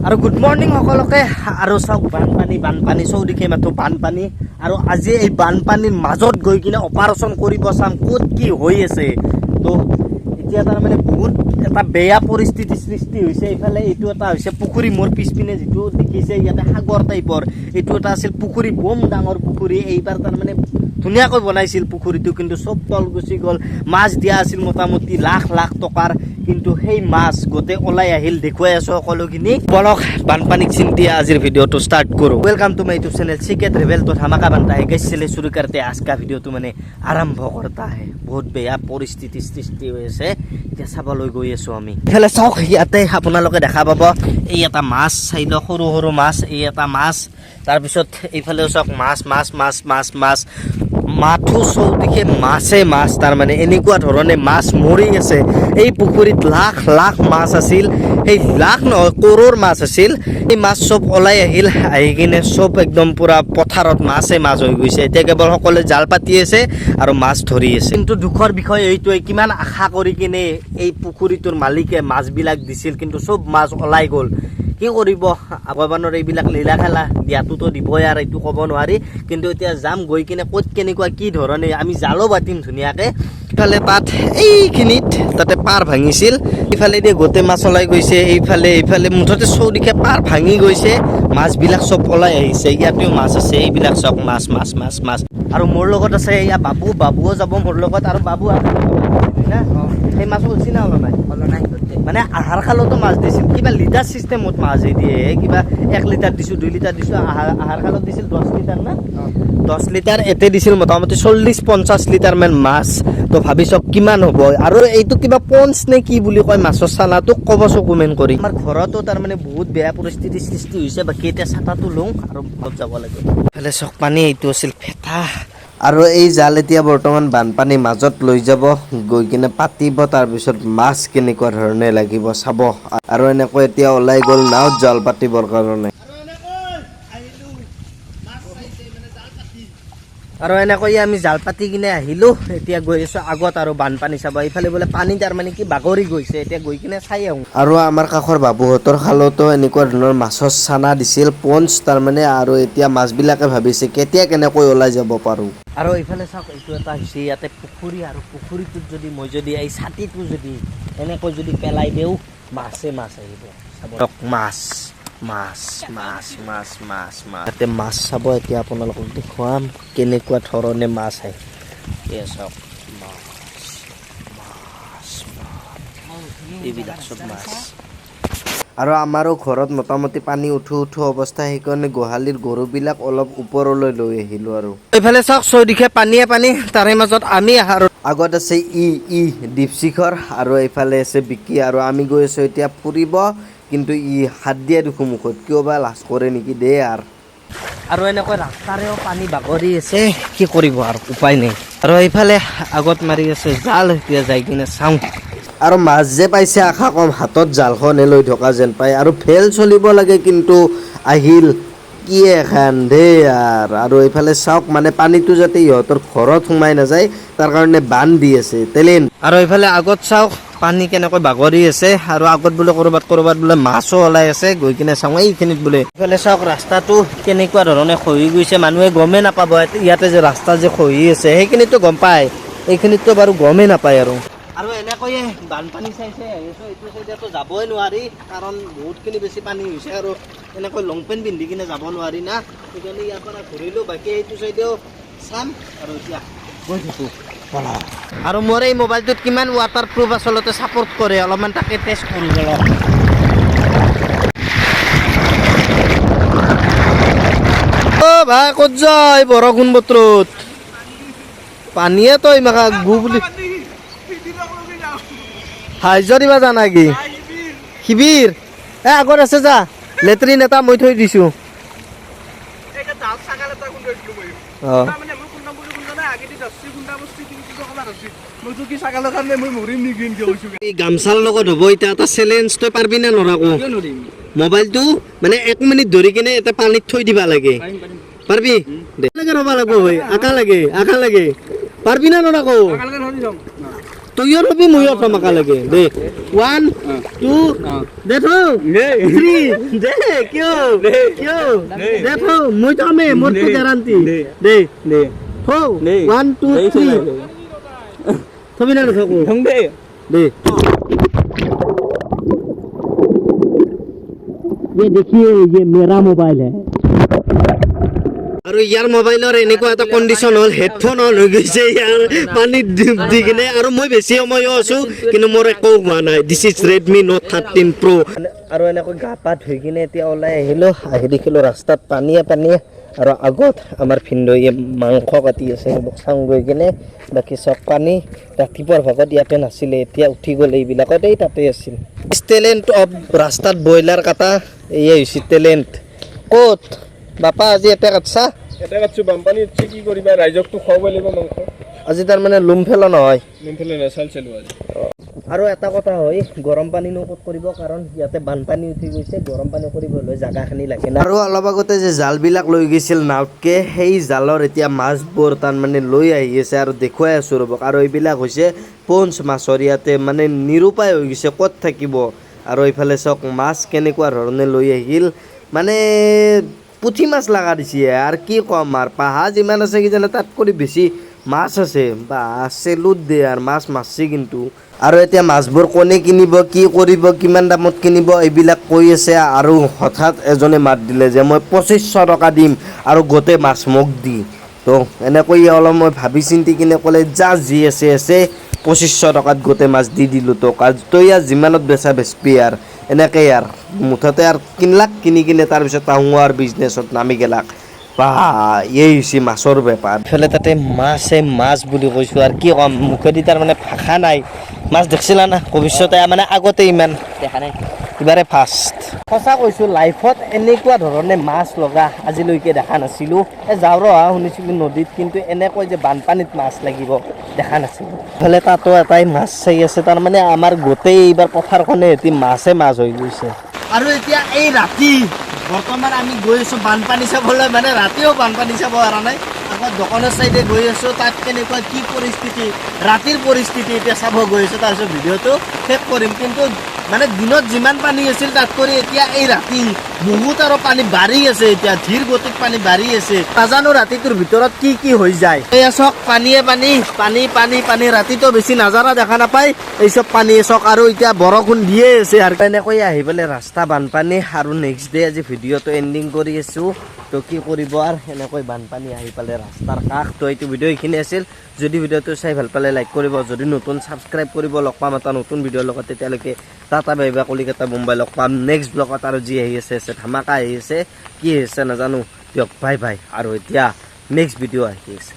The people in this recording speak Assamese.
আৰু গুড মৰ্নিং সকলোকে আৰু চাওক বানপানী চৌদিশে মাথো বানপানী আৰু আজি এই বানপানীৰ মাজত গৈ কিনে অপাৰেশ্যন কৰিব চাম ক'ত কি হৈ আছে তো এতিয়া তাৰমানে বহুত এটা বেয়া পৰিস্থিতি সৃষ্টি হৈছে এইফালে এইটো এটা হৈছে পুখুৰী মোৰ পিছপিনে যিটো দেখিছে ইয়াতে সাগৰ টাইপৰ এইটো এটা আছিল পুখুৰী বম ডাঙৰ পুখুৰী এইবাৰ তাৰমানে ধুনীয়াকৈ বনাইছিল পুখুৰীটো কিন্তু চব তল গুচি গ'ল মাছ দিয়া আছিল মোটামুটি লাখ লাখ টকাৰ কিন্তু সেই মাছ গোটেই ওলাই আহিল দেখুৱাই আছো সকলোখিনি বলক বানপানীক চিন্তি আজিৰ ভিডিঅ'টো ষ্টাৰ্ট কৰো welcome to my YouTube channel cktravel तो धमाका बनता है कैसे चले शुरू करते हैं आज का वीडियो तो मैंने आरंभ करता है बहुत बेया परिस्थिति सृष्टि হৈছে এতিয়া চাবলৈ গৈ আছো আমি এফালে চাওক ইয়াতে আপোনালোকে দেখা পাব এই এটা মাছ চাইল সৰু সৰু মাছ এই এটা মাছ তাৰ পিছত এইফালে চাওক মাছ মাছ মাছ মাছ মাছ মাথো চৌদিশে মাছে মাছ তাৰ মানে এনেকুৱা ধৰণে মাছ মৰি আছে এই পুখুৰীত লাখ লাখ মাছ আছিল এই লাখ নহয় কৰোৰ মাছ আছিল এই মাছ সব ওলাই আহিল আহি কিনে সব একদম পুৰা পথাৰত মাছে মাছ হৈ গৈছে এতিয়া কেৱল সকলে জাল পাতি আছে আৰু মাছ ধৰি আছে কিন্তু দুখৰ বিষয় এইটোৱে কিমান আশা কৰি কিনে এই পুখুৰীটোৰ মালিকে মাছবিলাক দিছিল কিন্তু সব মাছ ওলাই গ'ল কি কৰিব ভগৱানৰ এইবিলাক লীলা খেলা দিয়াটোতো দিবই আৰু এইটো ক'ব নোৱাৰি কিন্তু এতিয়া যাম গৈ কিনে ক'ত কেনেকুৱা কি ধৰণে আমি জালো বাতিম ধুনীয়াকৈ ইফালে পাত এইখিনিত তাতে পাৰ ভাঙিছিল ইফালে দিয়ে গোটেই মাছ ওলাই গৈছে এইফালে মুঠতে চৌদিশে পাৰ ভাঙি গৈছে মাছবিলাক চব ওলাই আহিছে ইয়াতেও মাছ আছে এইবিলাক চব মাছ মাছ মাছ মাছ আৰু মোৰ লগত আছে এয়া বাবুও যাব মোৰ লগত আৰু বাবু না সেই মাছ ওলছি না ওলা নাই মানে আহাৰ খালতো মাছ দিছিল কিবা লিটাৰ চিষ্টেমত মাছ দিয়ে কিবা 1 লিটাৰ দিছোঁ 2 লিটাৰ দিছোঁ আহাৰ খালত দিছিল 10 লিটাৰ না 10 লিটাৰ এতে দিছিল মোটামুটি 40-50 লিটাৰ মান মাছ তো ভাবিছক কিমান হ'ব আৰু এইটো কিবা পঞ্চ নে কি বুলি কয় মাছৰ চালাটো ক'বছো কমেণ্ট কৰি আমাৰ ঘৰতো তাৰমানে বহুত বেয়া পৰিস্থিতি সৃষ্টি হৈছে বাকী এতিয়া ছাতাটো লওঁ আৰু যাব লাগে এফালে চক পানী এইটো আছিল ফেটা আৰু এই জাল এতিয়া বৰ্তমান বানপানীৰ মাজত লৈ যাব গৈ কিনে পাতিব তাৰপিছত মাছ কেনেকুৱা ধৰণে লাগিব চাব আৰু এনেকৈ এতিয়া ওলাই গ'ল নাও জাল পাতিবৰ কাৰণে আৰু এনেকৈ আমি জাল পাতি কিনে আহিলোঁ এতিয়া গৈ আছোঁ আগত আৰু বানপানী চাব এইফালে বোলে পানী তাৰমানে কি বাগৰি গৈছে এতিয়া গৈ কিনে চাই আহোঁ আৰু আমাৰ কাষৰ বাবুহঁতৰ খালতো এনেকুৱা ধৰণৰ মাছৰ চানা দিছিল পঞ্চ তাৰমানে আৰু এতিয়া মাছবিলাকে ভাবিছে কেতিয়া কেনেকৈ ওলাই যাব পাৰোঁ আৰু এইফালে চাওক এইটো এটা হৈছে ইয়াতে পুখুৰী আৰু পুখুৰীটোত যদি মই যদি এই ছাতিটো যদি এনেকৈ যদি পেলাই দিওঁ মাছে মাছ আহিব চাব মাছ মাছ মাছ মাছ মাছ মাছ ইয়াতে মাছ চাব এতিয়া আপোনালোকক দেখুৱাম কেনেকুৱা ধৰণে মাছ আহে এয়া চাওক মাছ মাছ এইবিলাক চব মাছ আৰু আমাৰো ঘৰত মোটামুটি পানী উঠো অৱস্থা সেইকাৰণে গোহালিৰ গৰুবিলাক অলপ ওপৰলৈ লৈ আহিলোঁ আৰু এইফালে চাওক চৌদিশে পানীয়ে পানী তাৰে মাজত আমি আৰু আগত আছে ই দীপশিখৰ আৰু এইফালে আছে বিকি আৰু আমি গৈ আছোঁ এতিয়া ফুৰিব কিন্তু ই হাত দিয়া দেখো মুখত কিয় বা লাজ কৰে নেকি দে আৰু এনেকৈ ৰাস্তাৰেও পানী বাগৰি আছে কি কৰিব আৰু উপায় নাই আৰু এইফালে আগত মাৰি আছে জাল এতিয়া যাই কিনে চাওঁ আৰু মাছ যে পাইছে আশা কম হাতত জালখনে লৈ থকা যেন পায় আৰু ফেল চলিব লাগে কিন্তু আহিল কি এখন দে আৰু এইফালে চাওক মানে পানীটো যাতে ইহঁতৰ ঘৰত সোমাই নাযায় তাৰ কাৰণে বান্ধ দি আছে তেলেন আৰু এইফালে আগত চাওক পানী কেনেকৈ বাগৰি আছে আৰু আগত বোলে ক'ৰবাত বোলে মাছো ওলাই আছে গৈ কিনে চাওঁ এইখিনিত বোলে এইফালে চাওক ৰাস্তাটো কেনেকুৱা ধৰণে খহি গৈছে মানুহে গমেই নাপাব ইয়াতে যে ৰাস্তা যে খহি আছে সেইখিনিতো গম পায় এইখিনিততো বাৰু গমেই নাপায় আৰু এনেকৈয়ে বানপানী চাইছে আহিছোঁ এইটো চাইডেতো যাবই নোৱাৰি কাৰণ বহুতখিনি বেছি পানী হৈছে আৰু এনেকৈ লং পেণ্ট পিন্ধি কিনে যাব নোৱাৰি না সেইকাৰণে ইয়াৰ পৰা ঘূৰিলোঁ বাকী এইটো চাইডেও চাম আৰু এতিয়া গৈ থাকোঁ আৰু মোৰ এই মোবাইলটোত কিমান ৱাটাৰ প্ৰুফ আচলতে ছাপৰ্ট কৰে অলপমান তাকে টেষ্ট কৰোঁ অলপ অ' ভাই ক'ত যায় বৰষুণ বতৰত পানীয়ে তই মাকা গু বুলি হাইজৰ দিবা যা নাকি শিবিৰ আগত আছে যা লেট্ৰিন এটা মই থৈ দিছোঁ গামছাৰ লগত হ'ব এতিয়া এটা চেলেঞ্জ তই পাৰিবি না নৰাকো মোবাইলটো মানে 1 মিনিট ধৰি কিনে এটা পানীত থৈ দিবা লাগে পাৰিবি ৰ'বা লাগিব আকা লাগে পাৰিবি না নৰাকো তইও ৰবি মইও থম একেলগে দে 1 2 দে থ 3 দে কিয় দে থ মই থমে মোৰ তো গ্যাৰান্টি দে থ 1 2 3 থবি না থাকো থম দে ये देखिए ये मेरा मोबाइल है আৰু ইয়াৰ মোবাইলৰ এনেকুৱা এটা কণ্ডিশ্যন হ'ল হেডফোন অন হৈ গৈছে ইয়াৰ পানীত দি কিনে আৰু মই বেছি সময়ো আছোঁ কিন্তু মোৰ একো হোৱা নাই দিছ ইজ ৰেডমি নোট 13 প্ৰ' আৰু এনেকৈ গা পা ধুই কিনে এতিয়া ওলাই আহিলোঁ আহি দেখিলোঁ ৰাস্তাত পানীয়ে আৰু আগত আমাৰ ভিনদেউয়ে মাংস কাটি আছে চাং গৈ কিনে বাকী চব পানী ৰাতিপুৱাৰ ভাগত ইয়াতে নাছিলে এতিয়া উঠি গ'ল এইবিলাকত এই তাতে আছিল টেলেণ্ট অফ ৰাস্তাত ব্ৰইলাৰ কাটা এয়ে হৈছে টেলেণ্ট ক'ত বাপা আজি এটা কাটছা এটা কাটছো বামপানী কি কৰিবা ৰাইজকটো খুৱাব লাগিব মাংস আজি তাৰ মানে লুমফেলা নহয় চাল চেলো আজি আৰু এটা কথা হয় গৰম পানী নো ক'ত কৰিব কাৰণ ইয়াতে বানপানী উঠি গৈছে গৰম পানী কৰিবলৈ জাগাখিনি লাগে আৰু অলপ আগতে যে জালবিলাক লৈ গৈছিল নাওতকে সেই জালৰ এতিয়া মাছবোৰ তাৰ মানে লৈ আহি আছে আৰু দেখুৱাই আছোঁ ৰ'বক আৰু এইবিলাক হৈছে পঞ্চ মাছৰ ইয়াতে মানে নিৰুপায় হৈ গৈছে ক'ত থাকিব আৰু এইফালে চাওক মাছ কেনেকুৱা ধৰণে লৈ আহিল মানে পুঠি মাছ লগা দিছে আৰু কি ক'ম আৰু পাহা যিমান আছে কিজানি তাত কৰি বেছি মাছ আছে বা চেলুত দে আৰু মাছ মাছছে কিন্তু আৰু এতিয়া মাছবোৰ কোনে কিনিব কি কৰিব কিমান দামত কিনিব এইবিলাক কৈ আছে আৰু হঠাৎ এজনে মাত দিলে যে মই 2500 টকা দিম আৰু গোটেই মাছ মোক দি তো এনেকৈ অলপ মই ভাবি চিন্তি কিনে ক'লে যা যি আছে 2500 টকাত গোটেই মাছ দি দিলোঁ তোক আৰু তই ইয়াৰ যিমানত বেচা বেচবি আৰু এনেকৈ আৰু মুঠতে আৰু কিনলাক কিনি কিনে তাৰপিছত টাউনৰ বিজনেছত নামি গেলাক বা এই হৈছে মাছৰ বেপাৰ ইফালে তাতে মাছ বুলি কৈছোঁ আৰু কি ক'ম মুখেদি তাৰ মানে ভাষা নাই মাছ দেখিছিলা না ভৱিষ্যতে মানে আগতে ইমান দেখা নাই এবাৰে ফাৰ্ষ্ট সঁচা কৈছোঁ লাইফত এনেকুৱা ধৰণে মাছ লগা আজিলৈকে দেখা নাছিলোঁ যাওঁ ৰহা শুনিছিলোঁ নদীত কিন্তু এনেকৈ যে বানপানীত মাছ লাগিব দেখা নাছিলোঁ ইফালে তাতো এটাই মাছ চাই আছে তাৰমানে আমাৰ গোটেই এইবাৰ পথাৰখনে এটি মাছ হৈ গৈছে আৰু এতিয়া এই ৰাতি বৰ্তমান আমি গৈ আছোঁ বানপানী চাবলৈ মানে ৰাতিও বানপানী চাব পৰা নাই আগত দোকানৰ চাইডে গৈ আছোঁ তাত কেনেকুৱা কি পৰিস্থিতি ৰাতিৰ পৰিস্থিতি এতিয়া চাব গৈ আছোঁ তাৰপিছত ভিডিঅ'টো শেষ কৰিম কিন্তু মানে দিনত যিমান পানী আছিল তাত কৰি এতিয়া এই ৰাতি বহুত আৰু পানী বাঢ়ি আছে এতিয়া ধীৰ গতিত পানী বাঢ়ি আছে নাজানো ৰাতিটোৰ ভিতৰত কি হৈ যায় এয়া চাওক পানীয়ে পানী ৰাতিটো বেছি নাজানা দেখা নাপায় এই চব পানী চাওক আৰু এতিয়া বৰষুণ দিয়ে আছে আৰু এনেকৈ আহি পেলাই ৰাস্তা বানপানী আৰু নেক্সট ডে আজি ভিডিঅ'টো এণ্ডিং কৰি আছোঁ তো কি কৰিব আৰু এনেকৈ বানপানী আহি পালে ৰাস্তাৰ কাষ তো এইটো ভিডিঅ' এইখিনি আছিল যদি ভিডিঅ'টো চাই ভাল পালে লাইক কৰিব যদি নতুন ছাবস্ক্ৰাইব কৰিব লগ পাম এটা নতুন ভিডিঅ'ৰ লগত তেতিয়ালৈকে tata bye bye Kolkata Mumbai লগ পাম নেক্সট ব্লগত আৰু যি আহি আছে ধামাকা আহি আছে কি হৈছে নাজানো দিয়ক বাই বাই আৰু এতিয়া নেক্সট ভিডিঅ' আহি আছে